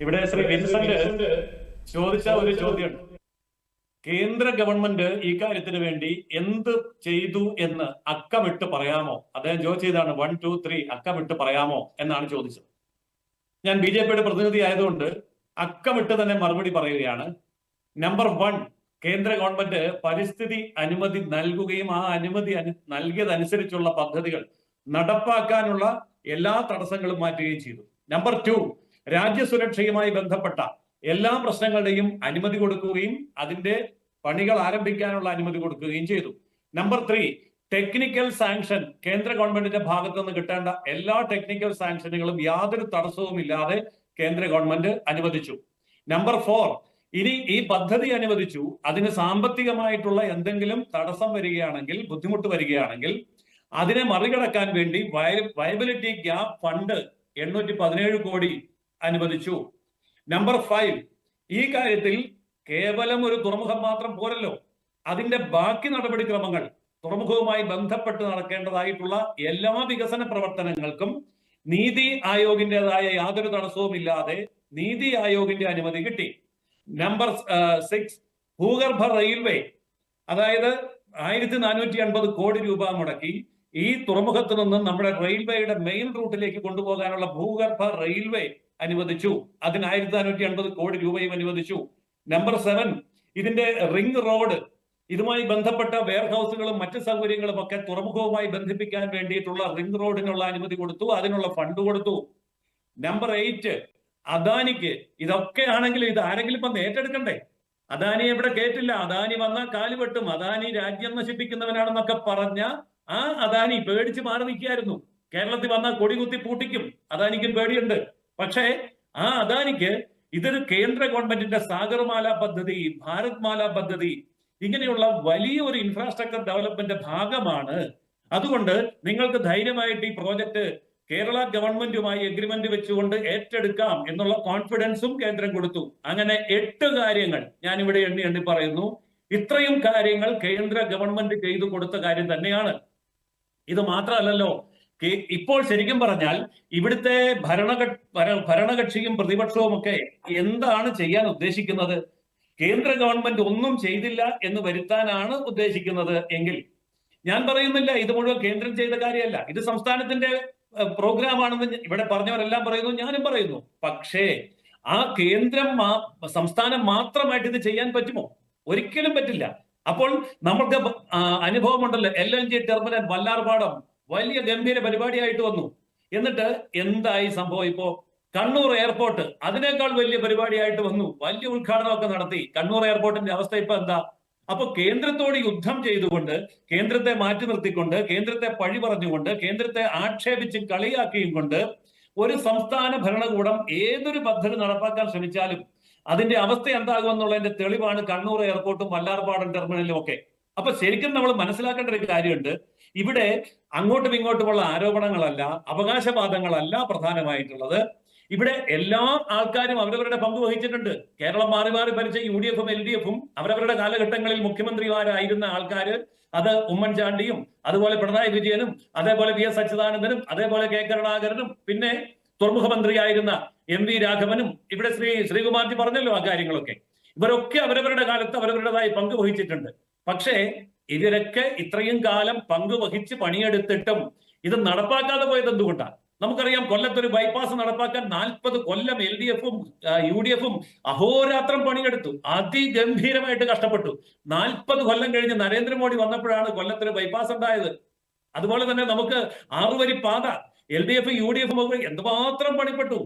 ഇവിടെ ശ്രീ വിൻസെന്റ് ചോദിച്ച ഒരു ചോദ്യം, കേന്ദ്ര ഗവൺമെന്റ് ഈ കാര്യത്തിന് വേണ്ടി എന്ത് ചെയ്തു എന്ന് അക്കമിട്ട് പറയാമോ? അദ്ദേഹം ചോദിച്ചതാണ് 1, 2, 3 അക്കമിട്ട് പറയാമോ എന്നാണ് ചോദിച്ചത്. ഞാൻ ബി.ജെ.പിയുടെ പ്രതിനിധി ആയതുകൊണ്ട് അക്കമിട്ട് തന്നെ മറുപടി പറയുകയാണ്. നമ്പർ 1, കേന്ദ്ര ഗവൺമെന്റ് പരിസ്ഥിതി അനുമതി നൽകുകയും ആ അനുമതി നൽകിയതനുസരിച്ചുള്ള പദ്ധതികൾ നടപ്പാക്കാനുള്ള എല്ലാ തടസ്സങ്ങളും മാറ്റുകയും ചെയ്തു. നമ്പർ 2, രാജ്യസുരക്ഷയുമായി ബന്ധപ്പെട്ട എല്ലാ പ്രശ്നങ്ങളുടെയും അനുമതി കൊടുക്കുകയും അതിന്റെ പണികൾ ആരംഭിക്കാനുള്ള അനുമതി കൊടുക്കുകയും ചെയ്തു. നമ്പർ 3, ടെക്നിക്കൽ സാങ്ഷൻ കേന്ദ്ര ഗവൺമെന്റിന്റെ ഭാഗത്ത് നിന്ന് കിട്ടേണ്ട എല്ലാ ടെക്നിക്കൽ സാങ്ഷനുകളും യാതൊരു തടസ്സവും ഇല്ലാതെ കേന്ദ്ര ഗവൺമെന്റ് അനുവദിച്ചു. നമ്പർ 4, ഇനി ഈ പദ്ധതി അനുവദിച്ചു, അതിന് സാമ്പത്തികമായിട്ടുള്ള എന്തെങ്കിലും തടസ്സം വരികയാണെങ്കിൽ, ബുദ്ധിമുട്ട് വരികയാണെങ്കിൽ അതിനെ മറികടക്കാൻ വേണ്ടി വയബിലിറ്റി ഗ്യാപ് ഫണ്ട് 817 കോടി അനുവദിച്ചു. നമ്പർ 5, ഈ കാര്യത്തിൽ കേവലം ഒരു തുറമുഖം മാത്രം പോരല്ലോ, അതിന്റെ ബാക്കി നടപടിക്രമങ്ങൾ തുറമുഖവുമായി ബന്ധപ്പെട്ട് നടക്കേണ്ടതായിട്ടുള്ള എല്ലാ വികസന പ്രവർത്തനങ്ങൾക്കും നീതി ആയോഗിന്റേതായ യാതൊരു തടസ്സവും ഇല്ലാതെ നീതി ആയോഗിന്റെ അനുമതി കിട്ടി. നമ്പർ 6, ഭൂഗർഭ റെയിൽവേ, അതായത് 1450 കോടി രൂപ മുടക്കി ഈ തുറമുഖത്ത് നിന്നും നമ്മുടെ റെയിൽവേയുടെ മെയിൻ റൂട്ടിലേക്ക് കൊണ്ടുപോകാനുള്ള ഭൂഗർഭ റെയിൽവേ അനുവദിച്ചു. അതിന് 1450 കോടി രൂപയും അനുവദിച്ചു. നമ്പർ 7, ഇതിന്റെ റിംഗ് റോഡ്, ഇതുമായി ബന്ധപ്പെട്ട വെയർഹൌസുകളും മറ്റ് സൗകര്യങ്ങളും ഒക്കെ തുറമുഖവുമായി ബന്ധിപ്പിക്കാൻ വേണ്ടിയിട്ടുള്ള റിംഗ് റോഡിനുള്ള അനുമതി കൊടുത്തു, അതിനുള്ള ഫണ്ട് കൊടുത്തു. നമ്പർ 8, അദാനിക്ക്, ഇതൊക്കെ ആണെങ്കിലും ഇത് ആരെങ്കിലും ഇപ്പം ഏറ്റെടുക്കണ്ടേ? അദാനി എവിടെ കേട്ടില്ല, അദാനി വന്നാൽ കാലുവെട്ടും, അദാനി രാജ്യം നശിപ്പിക്കുന്നവനാണെന്നൊക്കെ പറഞ്ഞ ആ അദാനി പേടിച്ച് മാറി നിൽക്കുകയായിരുന്നു. കേരളത്തിൽ വന്നാൽ കൊടികുത്തി പൂട്ടിക്കും, അദാനിക്കും പേടിയുണ്ട്. പക്ഷേ ആ അദാനിക്ക് ഇതൊരു കേന്ദ്ര ഗവൺമെന്റിന്റെ സാഗർമാല പദ്ധതി, ഭാരത് മാല പദ്ധതി, ഇങ്ങനെയുള്ള വലിയ ഒരു ഇൻഫ്രാസ്ട്രക്ചർ ഡെവലപ്മെന്റ് ഭാഗമാണ്. അതുകൊണ്ട് നിങ്ങൾക്ക് ധൈര്യമായിട്ട് ഈ പ്രോജക്ട് കേരള ഗവൺമെന്റുമായി എഗ്രിമെന്റ് വെച്ചുകൊണ്ട് ഏറ്റെടുക്കാം എന്നുള്ള കോൺഫിഡൻസും കേന്ദ്രം കൊടുത്തു. അങ്ങനെ 8 കാര്യങ്ങൾ ഞാൻ ഇവിടെ എണ്ണി പറയുന്നു. ഇത്രയും കാര്യങ്ങൾ കേന്ദ്ര ഗവൺമെന്റ് ചെയ്തു കൊടുത്ത കാര്യം തന്നെയാണ്. ഇത് മാത്രമല്ലല്ലോ, ഇപ്പോൾ ശരിക്കും പറഞ്ഞാൽ ഇവിടുത്തെ ഭരണകക്ഷിയും പ്രതിപക്ഷവും ഒക്കെ എന്താണ് ചെയ്യാൻ ഉദ്ദേശിക്കുന്നത്? കേന്ദ്ര ഗവൺമെന്റ് ഒന്നും ചെയ്തില്ല എന്ന് വരുത്താനാണ് ഉദ്ദേശിക്കുന്നത് എങ്കിൽ ഞാൻ പറയുന്നില്ല ഇത് മുഴുവൻ കേന്ദ്രം ചെയ്ത കാര്യമല്ല, ഇത് സംസ്ഥാനത്തിന്റെ പ്രോഗ്രാമാണെന്ന് ഇവിടെ പറഞ്ഞവരെല്ലാം പറയുന്നു, ഞാനും പറയുന്നു. പക്ഷേ ആ കേന്ദ്രം സംസ്ഥാനം മാത്രമായിട്ട് ഇത് ചെയ്യാൻ പറ്റുമോ? ഒരിക്കലും പറ്റില്ല. അപ്പോൾ നമ്മൾക്ക് അനുഭവമുണ്ടല്ലോ, LNG ടെർമിനൽ വല്ലാർപാടം വലിയ ഗംഭീര പരിപാടിയായിട്ട് വന്നു. എന്നിട്ട് എന്തായി സംഭവം? ഇപ്പോ കണ്ണൂർ എയർപോർട്ട് അതിനേക്കാൾ വലിയ പരിപാടിയായിട്ട് വന്നു, വലിയ ഉദ്ഘാടനമൊക്കെ നടത്തി. കണ്ണൂർ എയർപോർട്ടിന്റെ അവസ്ഥ ഇപ്പൊ എന്താ? അപ്പൊ കേന്ദ്രത്തോട് യുദ്ധം ചെയ്തുകൊണ്ട്, കേന്ദ്രത്തെ മാറ്റി നിർത്തിക്കൊണ്ട്, കേന്ദ്രത്തെ പഴി പറഞ്ഞുകൊണ്ട്, കേന്ദ്രത്തെ ആക്ഷേപിച്ച് കളിയാക്കിയും കൊണ്ട് ഒരു സംസ്ഥാന ഭരണകൂടം ഏതൊരു പദ്ധതി നടപ്പാക്കാൻ ശ്രമിച്ചാലും അതിന്റെ അവസ്ഥ എന്താകുമെന്നുള്ളതിന്റെ തെളിവാണ് കണ്ണൂർ എയർപോർട്ടും വല്ലാർപാടം ടെർമിനലും ഒക്കെ. അപ്പൊ ശരിക്കും നമ്മൾ മനസ്സിലാക്കേണ്ട ഒരു കാര്യമുണ്ട്, ഇവിടെ അങ്ങോട്ടും ഇങ്ങോട്ടുമുള്ള ആരോപണങ്ങളല്ല, അവകാശവാദങ്ങളല്ല പ്രധാനമായിട്ടുള്ളത്. ഇവിടെ എല്ലാ ആൾക്കാരും അവരവരുടെ പങ്ക് വഹിച്ചിട്ടുണ്ട്. കേരളം മാറി മാറി ഭരിച്ച UDF-ഉം LDF-ഉം അവരവരുടെ കാലഘട്ടങ്ങളിൽ മുഖ്യമന്ത്രിമാരായിരുന്ന ആൾക്കാര്, അത് ഉമ്മൻചാണ്ടിയും അതുപോലെ പിണറായി വിജയനും അതേപോലെ VS അച്യുതാനന്ദനും അതേപോലെ K കരുണാകരനും പിന്നെ തുറമുഖ മന്ത്രിയായിരുന്ന MV രാഘവനും, ഇവിടെ ശ്രീകുമാർജി പറഞ്ഞല്ലോ ആ കാര്യങ്ങളൊക്കെ. ഇവരൊക്കെ അവരവരുടെ കാലത്ത് അവരവരുടേതായി പങ്ക് വഹിച്ചിട്ടുണ്ട്. പക്ഷേ ഇവരൊക്കെ ഇത്രയും കാലം പങ്ക് വഹിച്ച് പണിയെടുത്തിട്ടും ഇത് നടപ്പാക്കാതെ പോയത് എന്തുകൊണ്ടാണ്? നമുക്കറിയാം, കൊല്ലത്തൊരു ബൈപ്പാസ് നടപ്പാക്കാൻ 40 കൊല്ലം LDF-ഉം UDF-ഉം അഹോരാത്രം പണിയെടുത്തു, അതിഗംഭീരമായിട്ട് കഷ്ടപ്പെട്ടു. 40 കൊല്ലം കഴിഞ്ഞ് നരേന്ദ്രമോദി വന്നപ്പോഴാണ് കൊല്ലത്തൊരു ബൈപ്പാസ് ഉണ്ടായത്. അതുപോലെ തന്നെ നമുക്ക് 6 വരി പാത LDF-ഉം UDF-ഉം ഒക്കെ എന്തുമാത്രം പണിപ്പെട്ടു.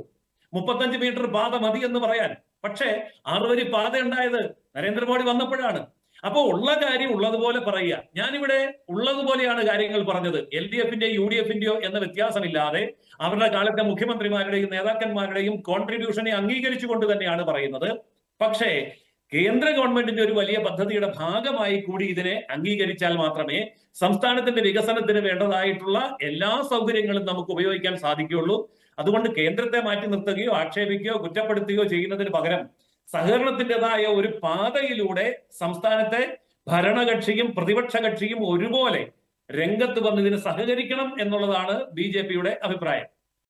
35 മീറ്റർ പാത മതി എന്ന് പറയാൻ. പക്ഷേ 6 വരി പാത ഉണ്ടായത് നരേന്ദ്രമോദി വന്നപ്പോഴാണ്. അപ്പൊ ഉള്ള കാര്യം ഉള്ളതുപോലെ പറയുക. ഞാനിവിടെ ഉള്ളതുപോലെയാണ് കാര്യങ്ങൾ പറഞ്ഞത്. LDF-ന്റെയോ UDF-ന്റെയോ എന്ന വ്യത്യാസമില്ലാതെ അവരുടെ കാലത്തെ മുഖ്യമന്ത്രിമാരുടെയും നേതാക്കന്മാരുടെയും കോൺട്രിബ്യൂഷനെ അംഗീകരിച്ചുകൊണ്ട് തന്നെയാണ് പറയുന്നത്. പക്ഷേ കേന്ദ്ര ഗവൺമെന്റിന്റെ ഒരു വലിയ പദ്ധതിയുടെ ഭാഗമായി കൂടി ഇതിനെ അംഗീകരിച്ചാൽ മാത്രമേ സംസ്ഥാനത്തിന്റെ വികസനത്തിന് വേണ്ടതായിട്ടുള്ള എല്ലാ സൗകര്യങ്ങളും നമുക്ക് ഉപയോഗിക്കാൻ സാധിക്കുകയുള്ളൂ. അതുകൊണ്ട് കേന്ദ്രത്തെ മാറ്റി നിർത്തുകയോ ആക്ഷേപിക്കുകയോ കുറ്റപ്പെടുത്തുകയോ ചെയ്യുന്നതിന് പകരം സഹകരണത്തിൻ്റെതായ ഒരു പാതയിലൂടെ സംസ്ഥാനത്തെ ഭരണകക്ഷിയും പ്രതിപക്ഷ കക്ഷിയും ഒരുപോലെ രംഗത്ത് വന്ന് ഇതിന് സഹകരിക്കണം എന്നുള്ളതാണ് BJP-യുടെ അഭിപ്രായം.